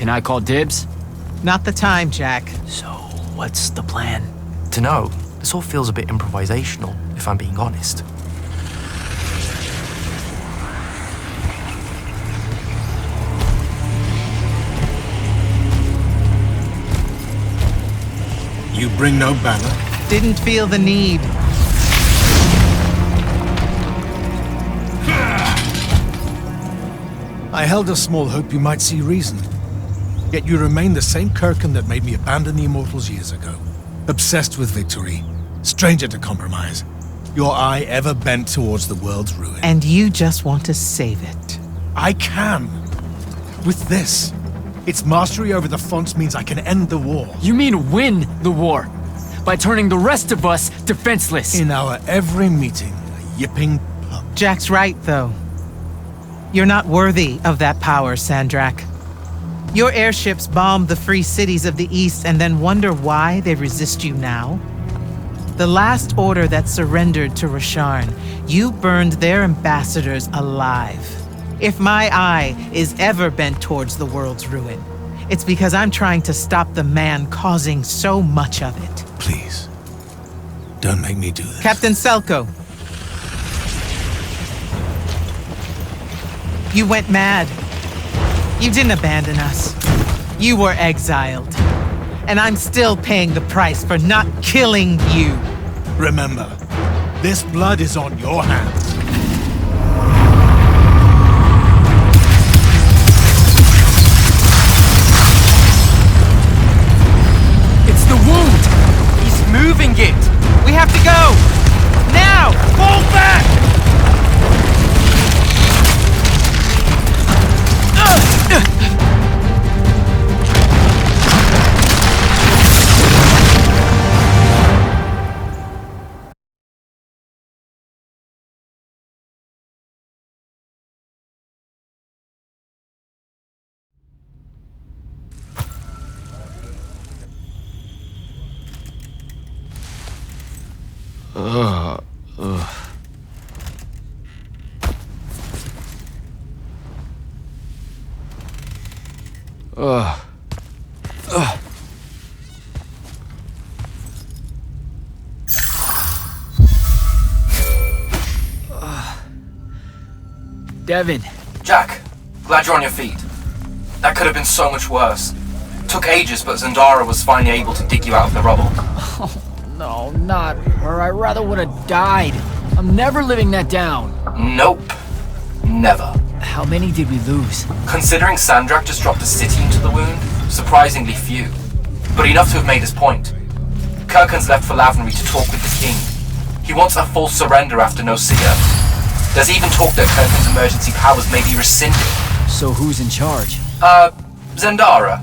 Can I call dibs? Not the time, Jack. So, what's the plan? Dunno. This all feels a bit improvisational, if I'm being honest. You bring no banner? Didn't feel the need. I held a small hope you might see reason. Yet you remain the same Kirkin that made me abandon the Immortals years ago. Obsessed with victory, stranger to compromise. Your eye ever bent towards the world's ruin. And you just want to save it. I can. With this. Its mastery over the fonts means I can end the war. You mean win the war? By turning the rest of us defenseless? In our every meeting, a yipping pup. Jack's right, though. You're not worthy of that power, Sandrak. Your airships bomb the free cities of the East and then wonder why they resist you now? The last order that surrendered to Rasharn, you burned their ambassadors alive. If my eye is ever bent towards the world's ruin, it's because I'm trying to stop the man causing so much of it. Please, don't make me do this. Captain Selko. You went mad. You didn't abandon us. You were exiled. And I'm still paying the price for not killing you. Remember, this blood is on your hands. It's the wound! He's moving it! We have to go! Now! Fall back! Devin. Jack, glad you're on your feet. That could have been so much worse. Took ages, but Zendara was finally able to dig you out of the rubble. Oh, no, not her. I rather would have died. I'm never living that down. Nope. Never. How many did we lose? Considering Sandrak just dropped a city into the wound, surprisingly few. But enough to have made his point. Kirkin's left for Lavenry to talk with the king. He wants a full surrender after Nocia. There's even talk that Kirkin's emergency powers may be rescinded. So who's in charge? Zendara.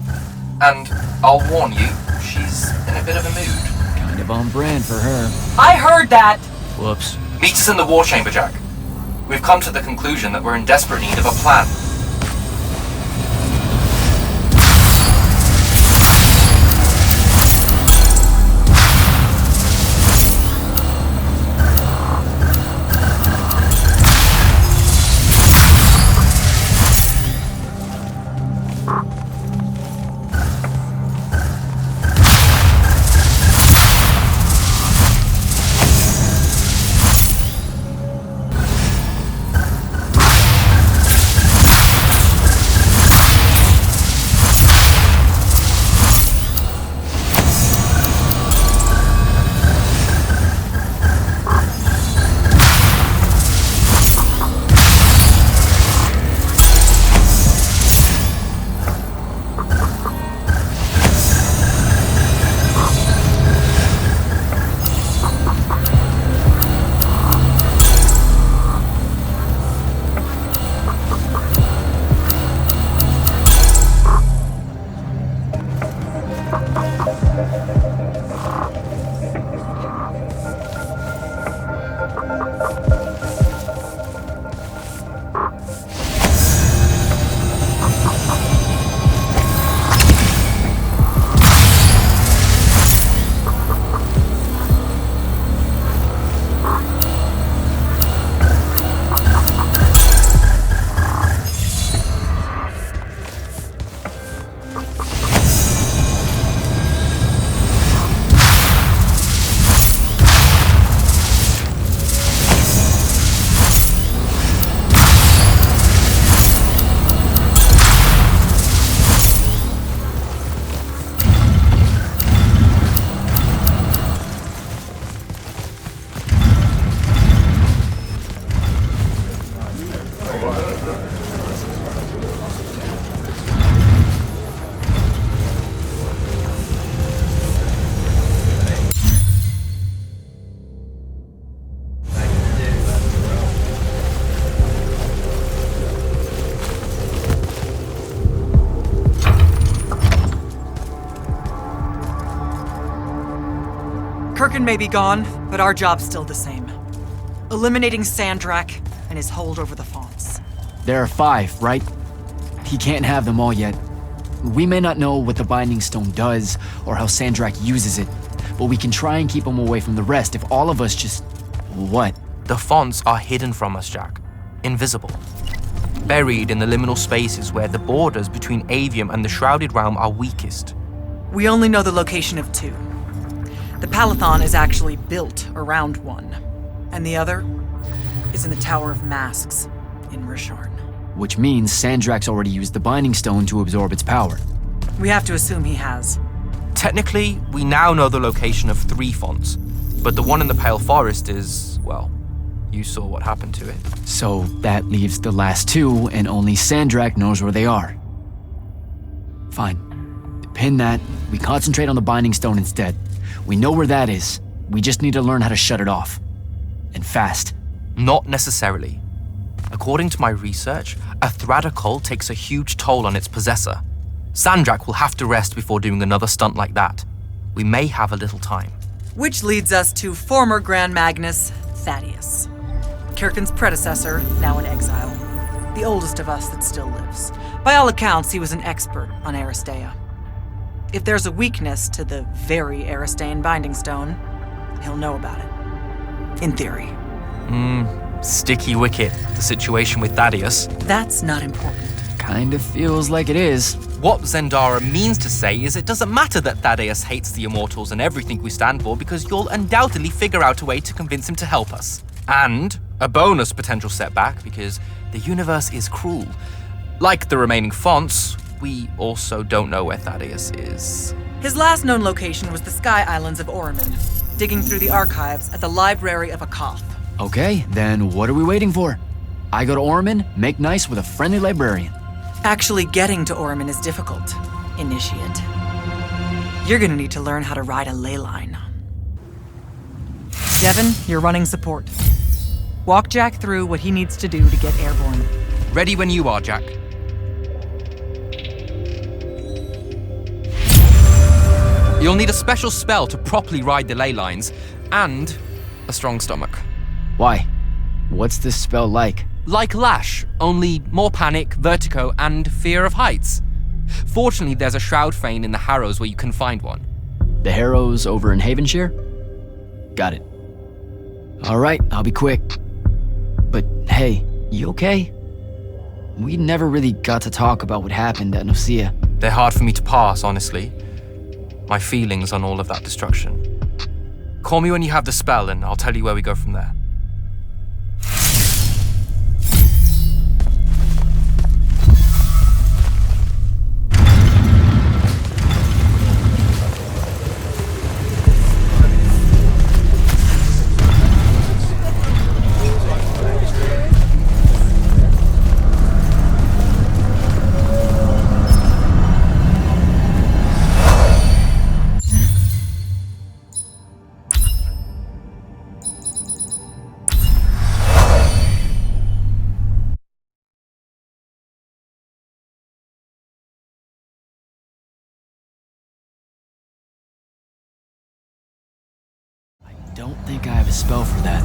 And I'll warn you, she's in a bit of a mood. Kind of on brand for her. I heard that! Whoops. Meet us in the war chamber, Jack. We've come to the conclusion that we're in desperate need of a plan. Kirkin may be gone, but our job's still the same. Eliminating Sandrak and his hold over the fonts. There are 5, right? He can't have them all yet. We may not know what the Binding Stone does or how Sandrak uses it, but we can try and keep him away from the rest if all of us just... What? The fonts are hidden from us, Jack. Invisible. Buried in the liminal spaces where the borders between Aveum and the Shrouded Realm are weakest. We only know the location of 2. The Palathon is actually built around one, and the other is in the Tower of Masks in Risharn. Which means Sandrak's already used the Binding Stone to absorb its power. We have to assume he has. Technically, we now know the location of 3 fonts, but the one in the Pale Forest is, well, you saw what happened to it. So that leaves the last 2, and only Sandrak knows where they are. Fine. Pin that. We concentrate on the Binding Stone instead. We know where that is. We just need to learn how to shut it off. And fast. Not necessarily. According to my research, a Thradda cult takes a huge toll on its possessor. Sandrak will have to rest before doing another stunt like that. We may have a little time. Which leads us to former Grand Magnus Thaddeus. Kirkin's predecessor, now in exile. The oldest of us that still lives. By all accounts, he was an expert on Aristea. If there's a weakness to the very Aristean Binding Stone, he'll know about it. In theory. Sticky wicket, the situation with Thaddeus. That's not important. Kinda feels like it is. What Zendara means to say is it doesn't matter that Thaddeus hates the Immortals and everything we stand for because you'll undoubtedly figure out a way to convince him to help us. And a bonus potential setback because the universe is cruel. Like the remaining fonts, we also don't know where Thaddeus is. His last known location was the Sky Islands of Oromon, digging through the archives at the Library of Akoth. Okay, then what are we waiting for? I go to Oromon, make nice with a friendly librarian. Actually getting to Oromon is difficult, Initiate. You're gonna need to learn how to ride a ley line. Devin, you're running support. Walk Jack through what he needs to do to get airborne. Ready when you are, Jack. You'll need a special spell to properly ride the ley lines, and a strong stomach. Why? What's this spell like? Like Lash, only more panic, vertigo, and fear of heights. Fortunately, there's a Shroud Fane in the Harrows where you can find one. The Harrows over in Havenshire? Got it. Alright, I'll be quick. But hey, you okay? We never really got to talk about what happened at Nicaea. They're hard for me to pass, honestly. My feelings on all of that destruction. Call me when you have the spell and I'll tell you where we go from there. Don't think I have a spell for that.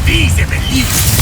These are the least.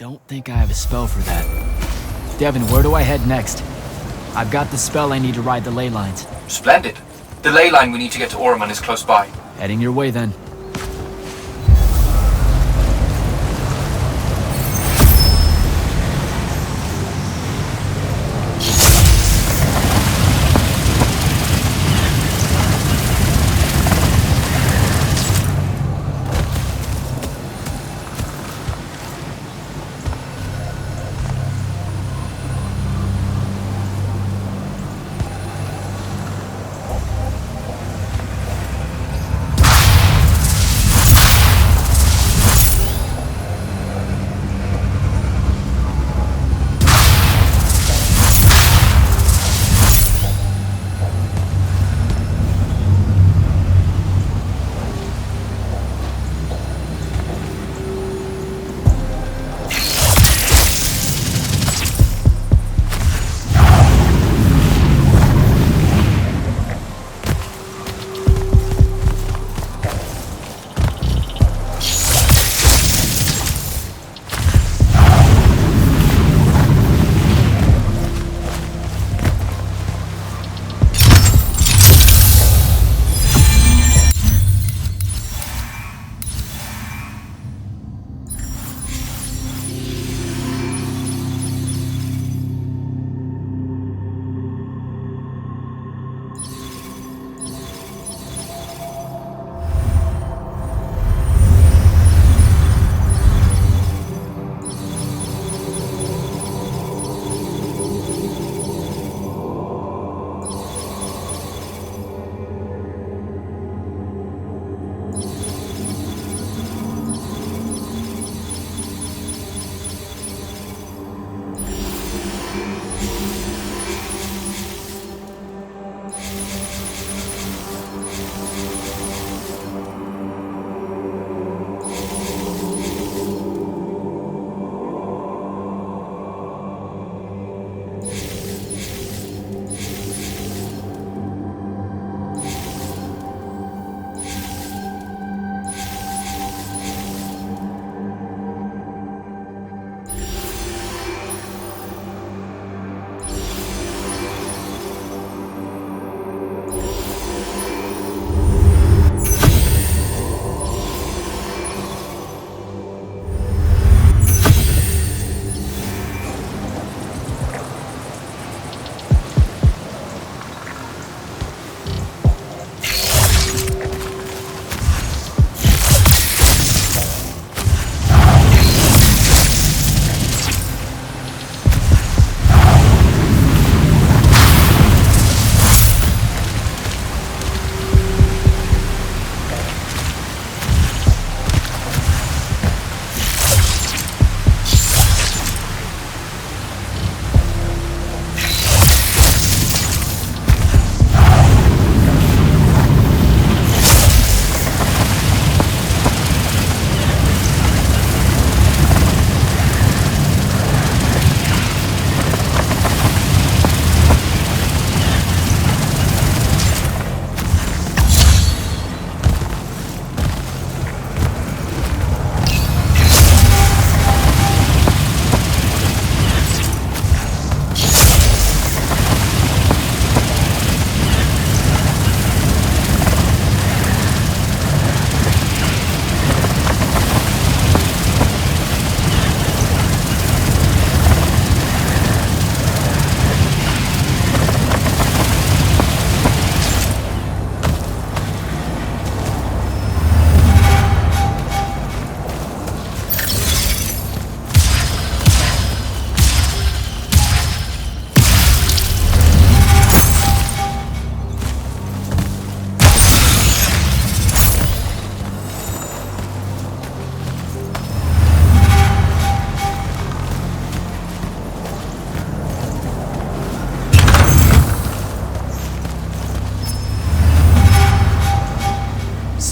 don't think I have a spell for that. Devin, where do I head next? I've got the spell I need to ride the ley lines. Splendid. The ley line we need to get to Oromon is close by. Heading your way then.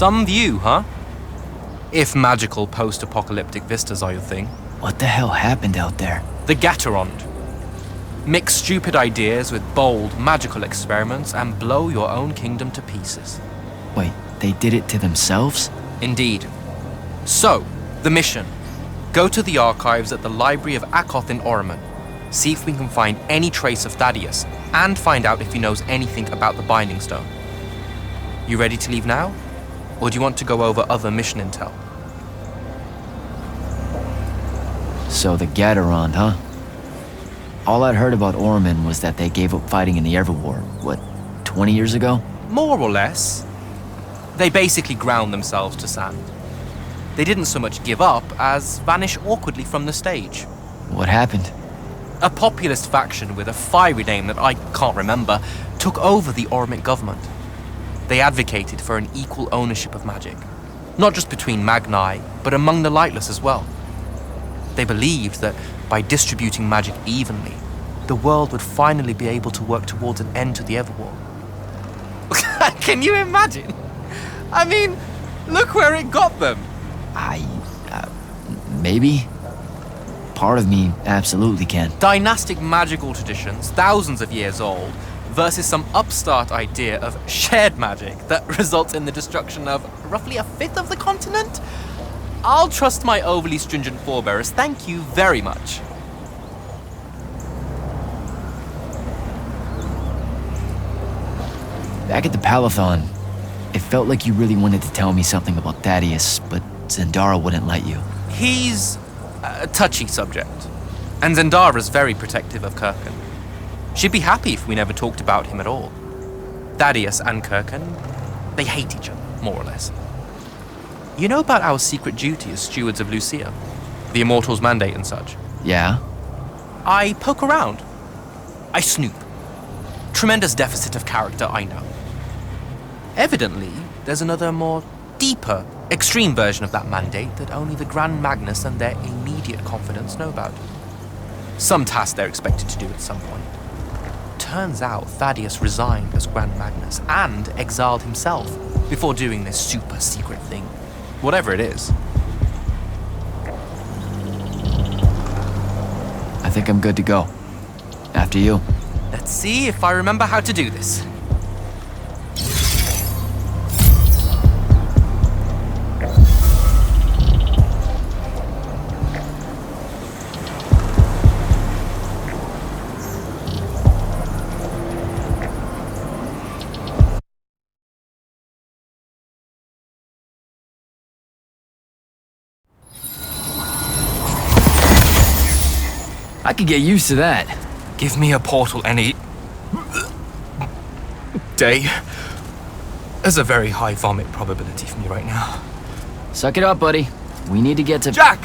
Some view, huh? If magical post-apocalyptic vistas are your thing. What the hell happened out there? The Gatorond. Mix stupid ideas with bold, magical experiments and blow your own kingdom to pieces. Wait, they did it to themselves? Indeed. So, the mission. Go to the archives at the Library of Akoth in Oromon. See if we can find any trace of Thaddeus, and find out if he knows anything about the Binding Stone. You ready to leave now? Or do you want to go over other mission intel? So the Gatorond, huh? All I'd heard about Oromon was that they gave up fighting in the Everwar, what, 20 years ago? More or less. They basically ground themselves to sand. They didn't so much give up as vanish awkwardly from the stage. What happened? A populist faction with a fiery name that I can't remember took over the Oromon government. They advocated for an equal ownership of magic, not just between Magni, but among the lightless as well. They believed that by distributing magic evenly, the world would finally be able to work towards an end to the Everwar. Can you imagine? I mean, look where it got them. Maybe? Part of me absolutely can. Dynastic magical traditions, thousands of years old, versus some upstart idea of shared magic that results in the destruction of roughly a fifth of the continent? I'll trust my overly stringent forebears, thank you very much. Back at the Palathon, it felt like you really wanted to tell me something about Thaddeus, but Zendara wouldn't let you. He's a touchy subject, and Zendara's very protective of Kirkan. She'd be happy if we never talked about him at all. Thaddeus and Kirkan, they hate each other, more or less. You know about our secret duty as stewards of Lucia? The Immortals' mandate and such? Yeah? I poke around. I snoop. Tremendous deficit of character, I know. Evidently, there's another more deeper, extreme version of that mandate that only the Grand Magnus and their immediate confidants know about. Some task they're expected to do at some point. Turns out Thaddeus resigned as Grand Magnus and exiled himself before doing this super secret thing. Whatever it is. I think I'm good to go. After you. Let's see if I remember how to do this. I could get used to that. Give me a portal any day. There's a very high vomit probability for me right now. Suck it up, buddy. We need to get to... Jack!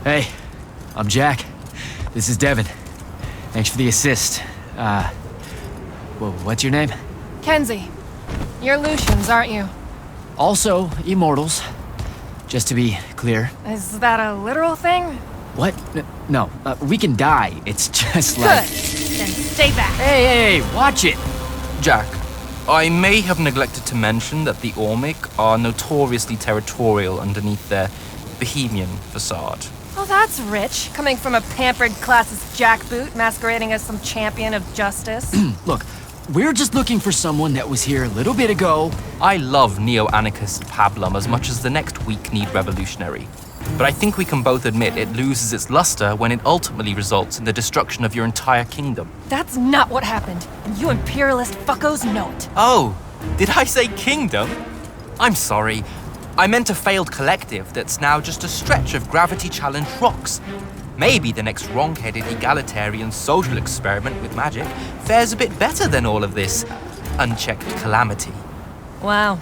Hey, I'm Jack. This is Devin. Thanks for the assist. What's your name? Kenzie. You're Lucians, aren't you? Also, Immortals. Just to be clear. Is that a literal thing? What? No, we can die. It's just Good. like... Then stay back. Hey, watch it! Jack, I may have neglected to mention that the Ormic are notoriously territorial underneath their Bohemian facade. Oh, that's rich, coming from a pampered classist jackboot masquerading as some champion of justice. Look, we're just looking for someone that was here a little bit ago. I love neo-anarchist pablum as much as the next weak-kneed revolutionary. But I think we can both admit it loses its luster when it ultimately results in the destruction of your entire kingdom. That's not what happened, and you imperialist fuckos know it. Oh, did I say kingdom? I'm sorry. I meant a failed collective that's now just a stretch of gravity-challenged rocks. Maybe the next wrong-headed egalitarian social experiment with magic fares a bit better than all of this unchecked calamity. Wow.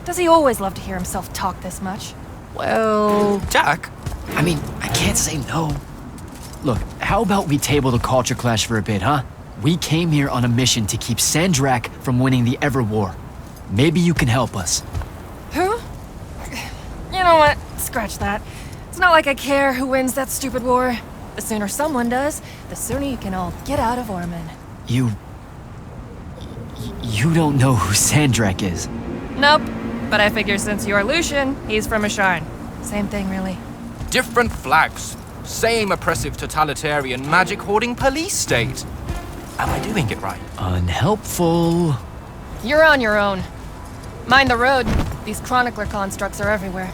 Does he always love to hear himself talk this much? Well, Jack, I mean, I can't say no. Look, how about we table the culture clash for a bit, huh? We came here on a mission to keep Sandrak from winning the Ever War. Maybe you can help us. Who? You know what? Scratch that. It's not like I care who wins that stupid war. The sooner someone does, the sooner you can all get out of Orman. You don't know who Sandrak is. Nope. But I figure since you're Lucian, he's from Asharn. Same thing, really. different flags. Same oppressive totalitarian magic-hoarding police state. Am I doing it right? Unhelpful. You're on your own. Mind the road. These chronicler constructs are everywhere.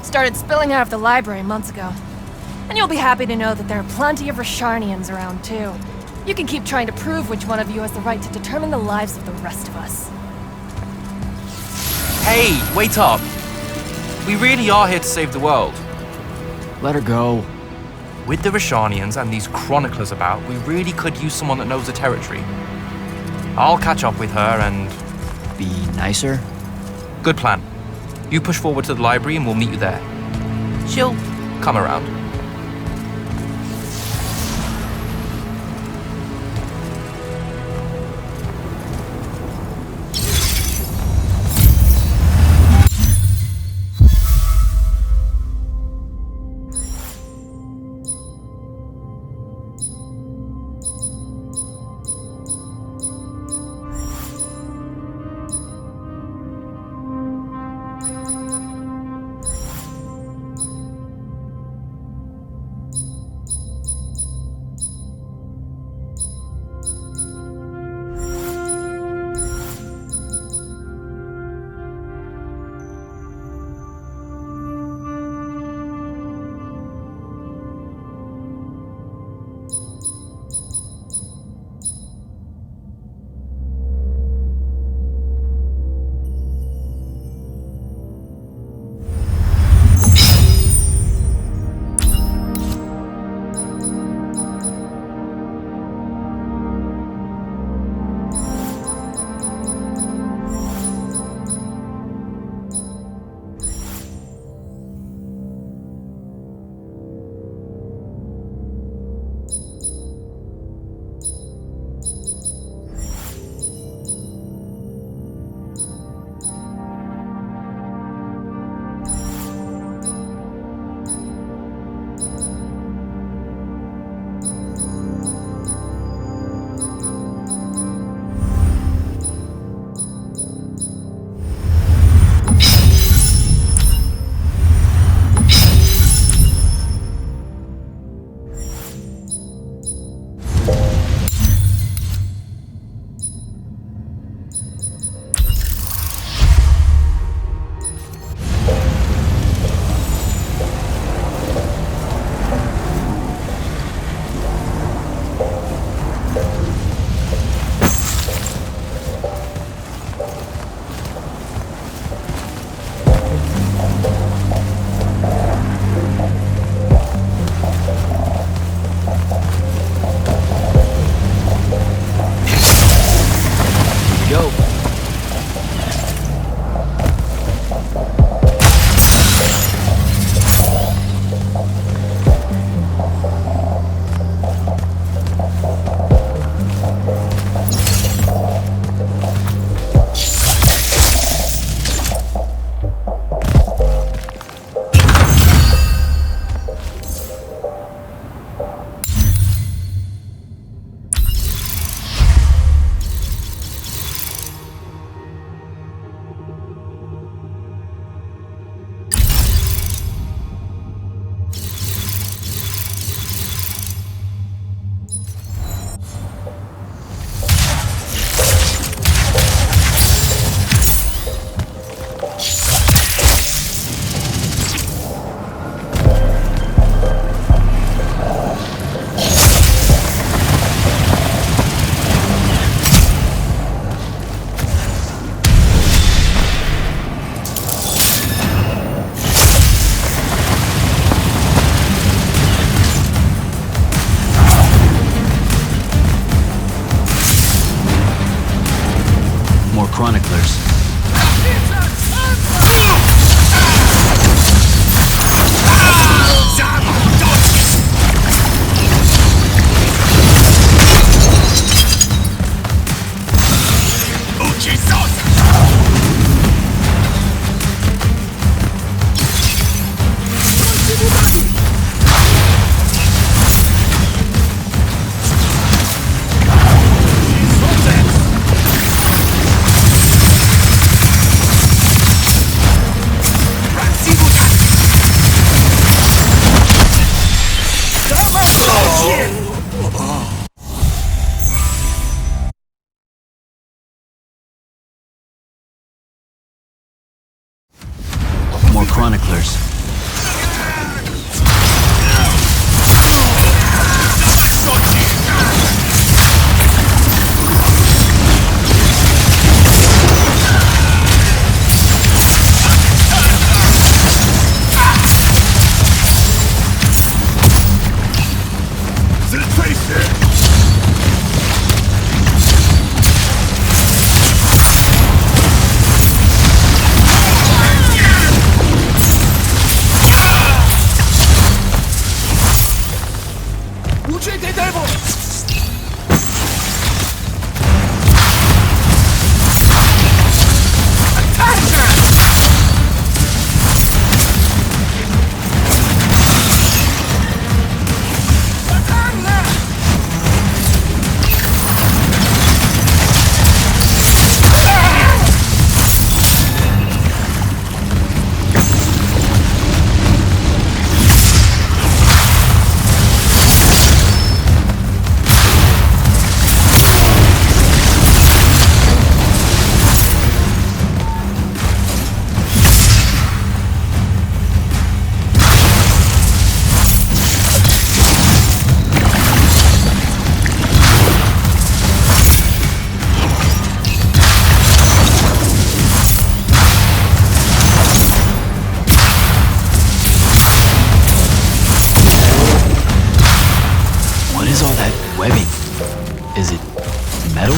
Started spilling out of the library months ago. And you'll be happy to know that there are plenty of Rasharnians around, too. You can keep trying to prove which one of you has the right to determine the lives of the rest of us. Hey, wait up. We really are here to save the world. Let her go. With the Rasharnians and these chroniclers about, we really could use someone that knows the territory. I'll catch up with her and... Be nicer? Good plan. You push forward to the library and we'll meet you there. She'll come around. Face it! Uccide i demoni! Is it metal?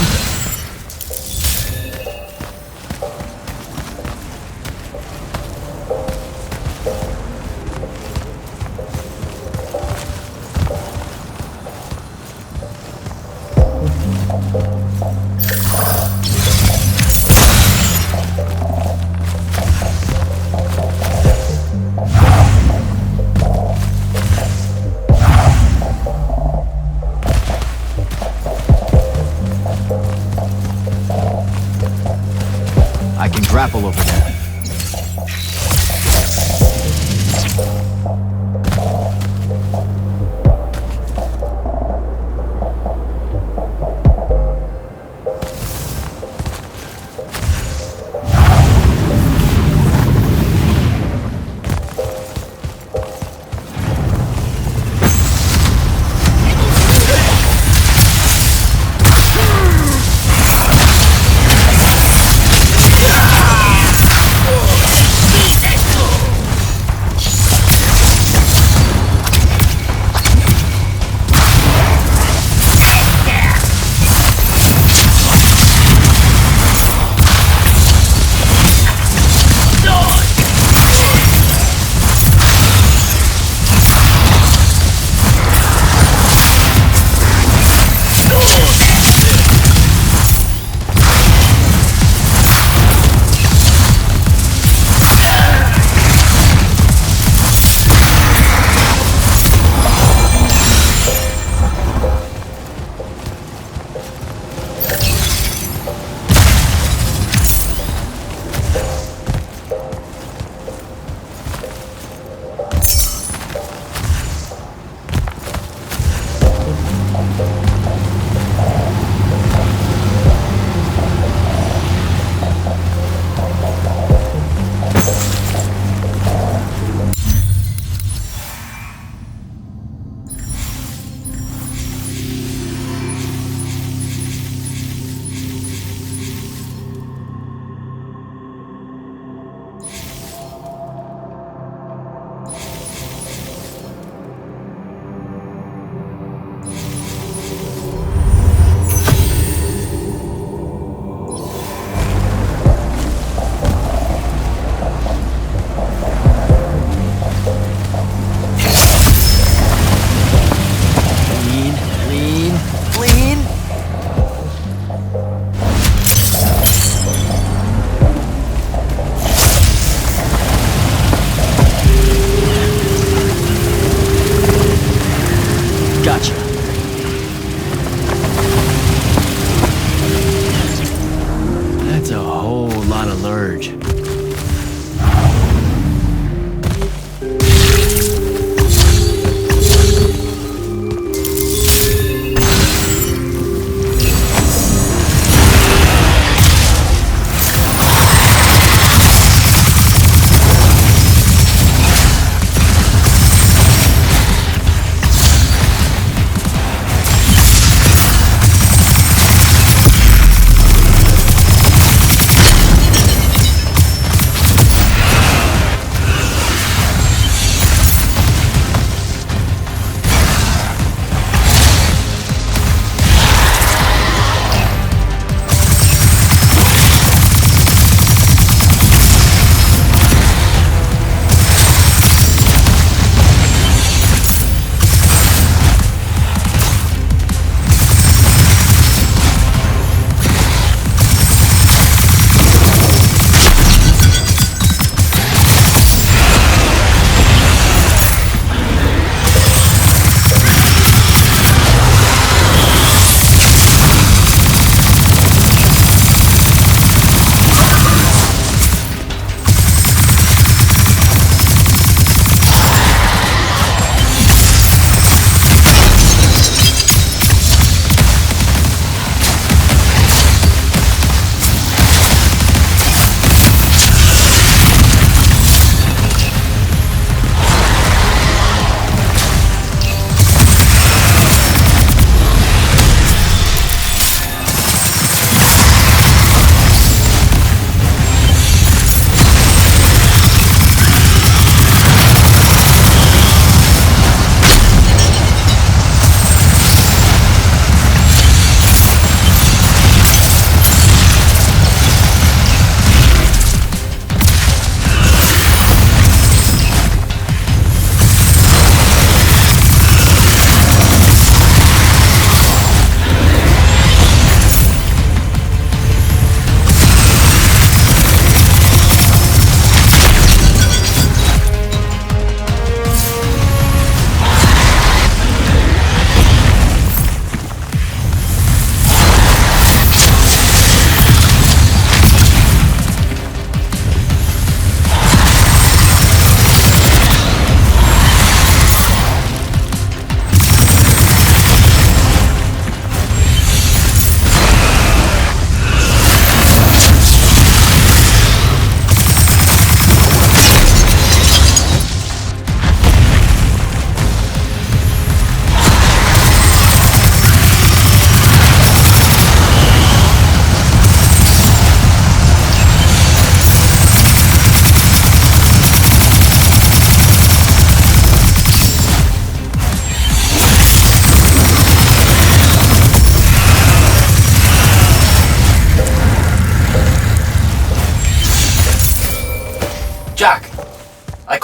I can grapple over there.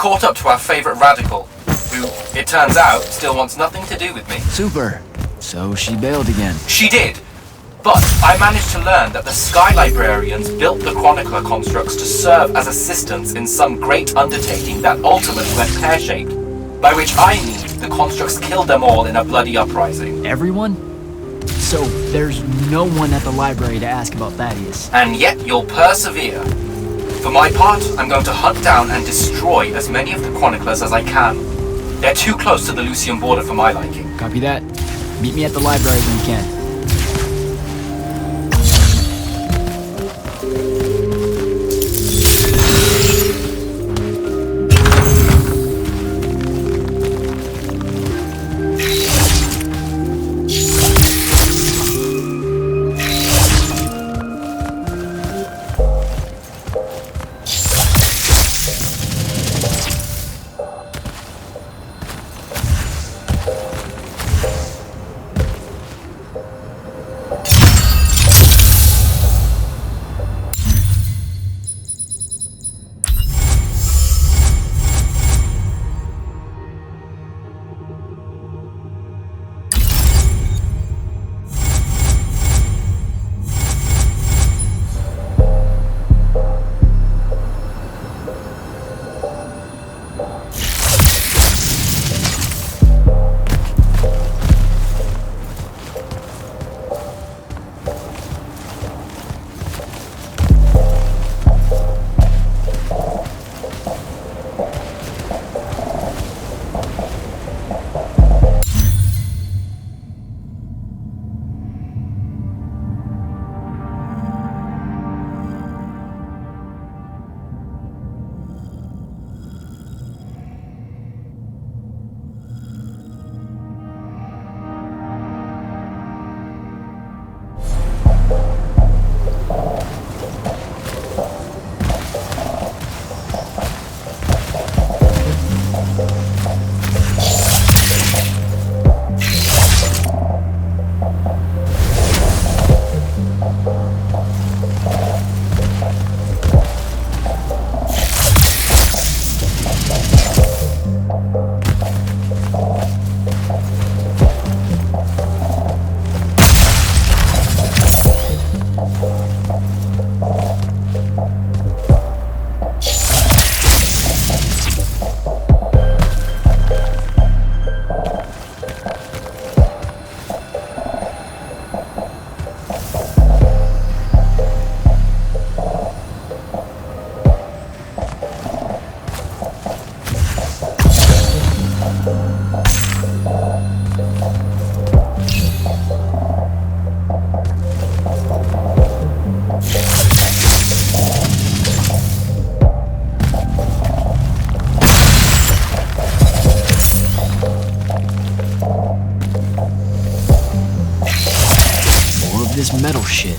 caught up to our favorite radical, who, it turns out, still wants nothing to do with me. Super. So she bailed again. She did. But I managed to learn that the Sky Librarians built the Chronicler constructs to serve as assistants in some great undertaking that ultimately went pear-shaped. By which I mean the constructs killed them all in a bloody uprising. Everyone? So there's no one at the library to ask about Thaddeus. And yet you'll persevere. For my part, I'm going to hunt down and destroy as many of the Chroniclers as I can. They're too close to the Lucian border for my liking. Copy that. Meet me at the library when you can. This metal shit.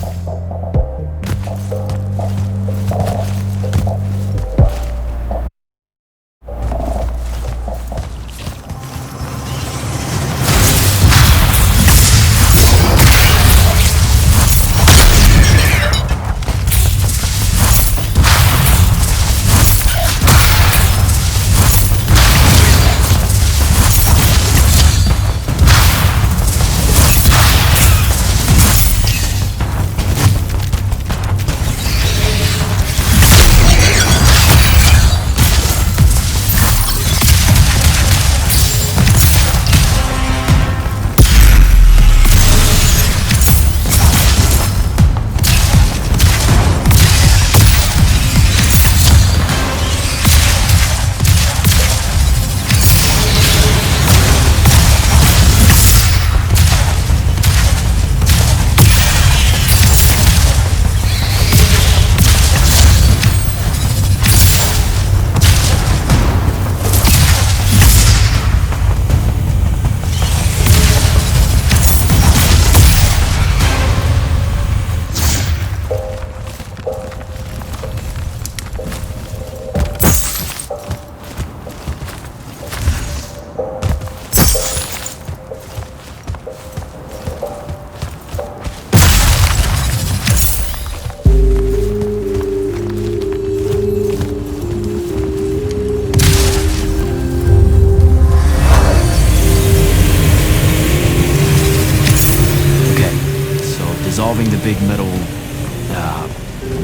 big metal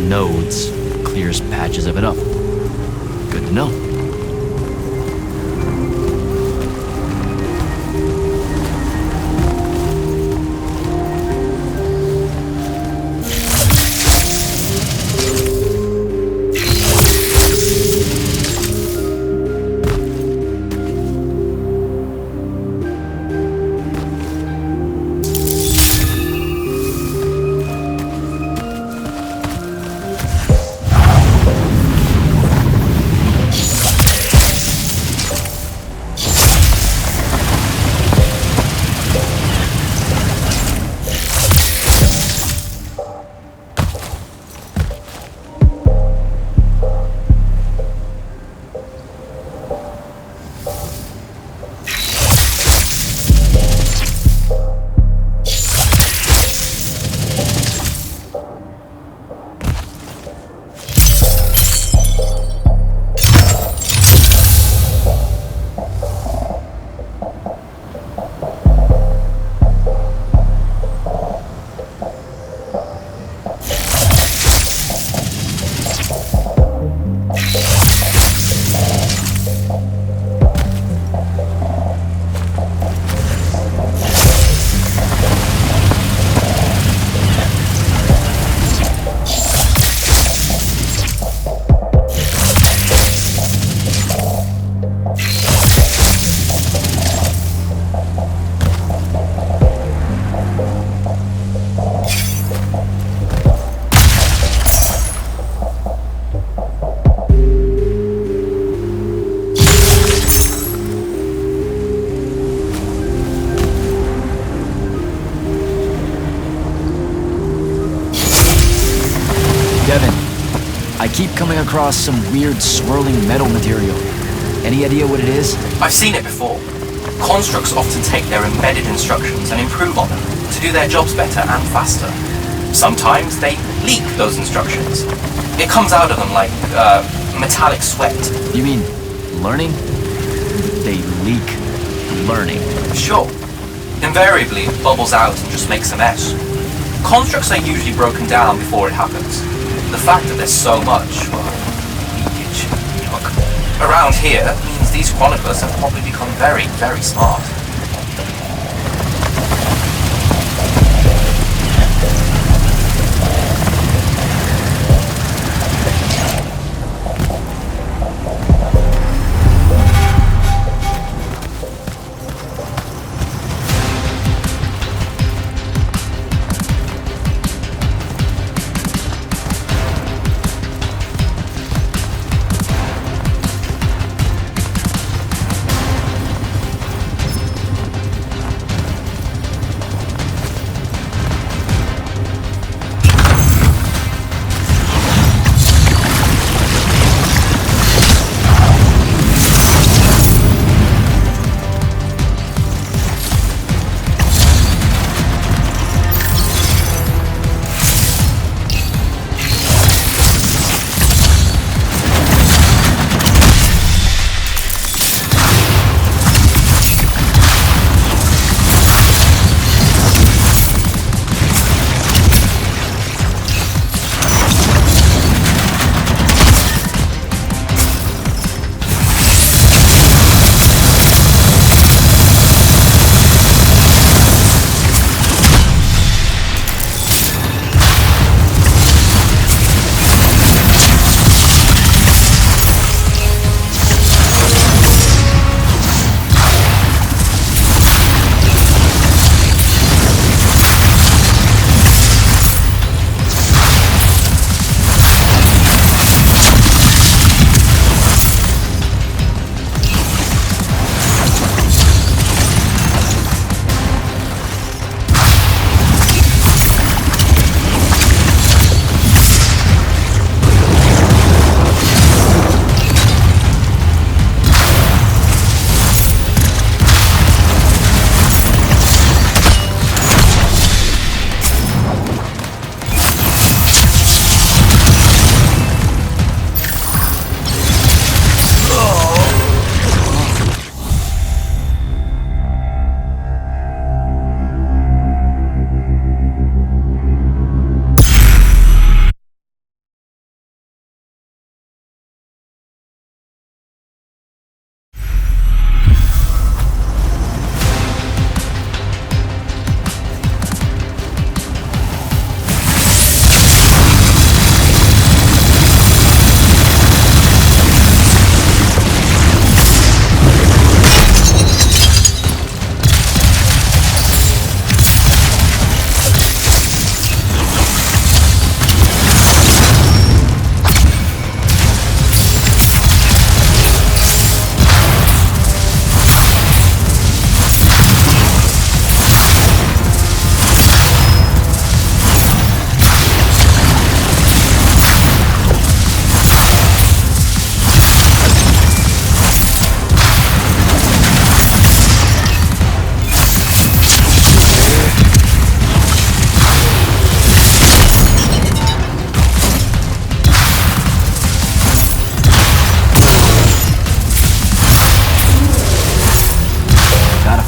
nodes clears patches of it up. Good to know. Devin, I keep coming across some weird swirling metal material. Any idea what it is? I've seen it before. Constructs often take their embedded instructions and improve on them to do their jobs better and faster. Sometimes they leak those instructions. It comes out of them like metallic sweat. You mean learning? They leak learning. Sure. Invariably, it bubbles out and just makes a mess. Constructs are usually broken down before it happens. The fact that there's so much, well, leakage, yuck, around here means these chroniclers have probably become very, very smart.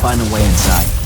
find a way inside.